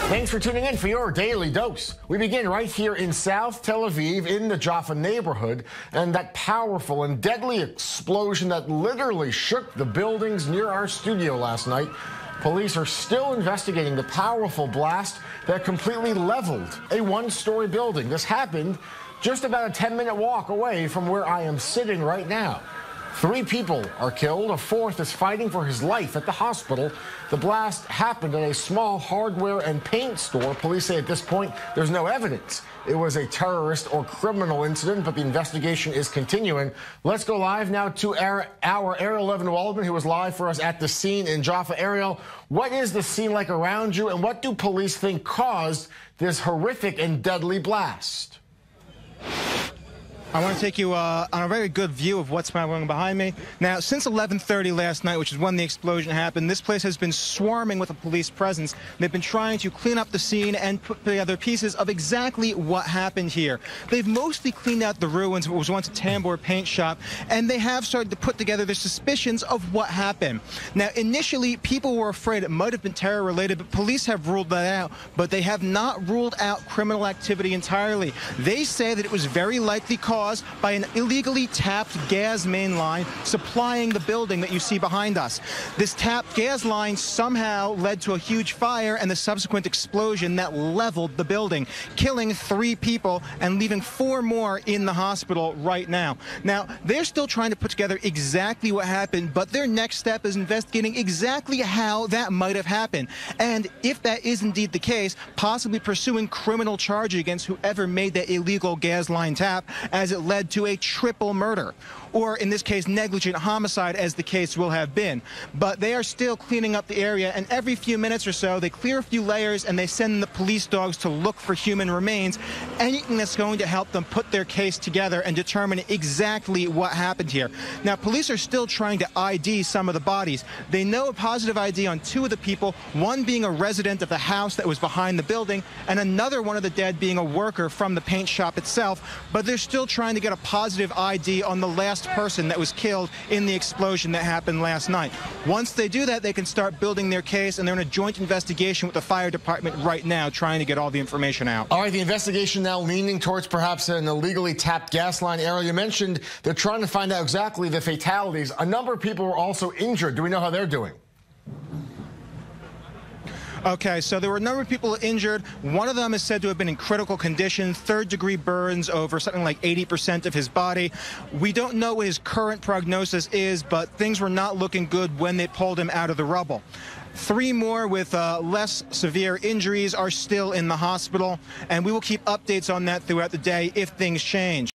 Thanks for tuning in for your daily dose. We begin right here in South Tel Aviv in the Jaffa neighborhood, and that powerful and deadly explosion that literally shook the buildings near our studio last night. Police are still investigating the powerful blast that completely leveled a one-story building. This happened just about a 10-minute walk away from where I am sitting right now. 3 people are killed. A 4th is fighting for his life at the hospital. The blast happened at a small hardware and paint store. Police say at this point there's no evidence it was a terrorist or criminal incident, but the investigation is continuing. Let's go live now to our Ariel Levin-Waldman, who was live for us at the scene in Jaffa. Ariel, what is the scene like around you, and what do police think caused this horrific and deadly blast? I want to take you on a very good view of what's going behind me. Now, since 11:30 last night, which is when the explosion happened, this place has been swarming with a police presence. They've been trying to clean up the scene and put together pieces of exactly what happened here. They've mostly cleaned out the ruins of what was once a tambour paint shop, and they have started to put together their suspicions of what happened. Now, initially, people were afraid it might have been terror-related, but police have ruled that out, but they have not ruled out criminal activity entirely. They say that it was very likely caused by an illegally tapped gas main line supplying the building that you see behind us. This tapped gas line somehow led to a huge fire and the subsequent explosion that leveled the building, killing 3 people and leaving 4 more in the hospital right now. Now, they're still trying to put together exactly what happened, but their next step is investigating exactly how that might have happened. And if that is indeed the case, possibly pursuing criminal charges against whoever made that illegal gas line tap, as it led to a triple murder, or in this case negligent homicide, as the case will have been. But they are still cleaning up the area, and every few minutes or so they clear a few layers and they send the police dogs to look for human remains, anything that's going to help them put their case together and determine exactly what happened here. Now, police are still trying to ID some of the bodies. They know a positive ID on 2 of the people, one being a resident of the house that was behind the building and another one of the dead being a worker from the paint shop itself, but they're still trying to get a positive ID on the last person that was killed in the explosion that happened last night. Once they do that, they can start building their case, and they're in a joint investigation with the fire department right now, trying to get all the information out. All right, the investigation now leaning towards perhaps an illegally tapped gas line. Ariel, you mentioned they're trying to find out exactly the fatalities. A number of people were also injured. Do we know how they're doing? Okay, so there were a number of people injured. One of them is said to have been in critical condition, 3rd-degree burns over something like 80% of his body. We don't know what his current prognosis is, but things were not looking good when they pulled him out of the rubble. 3 more with less severe injuries are still in the hospital, and we will keep updates on that throughout the day if things change.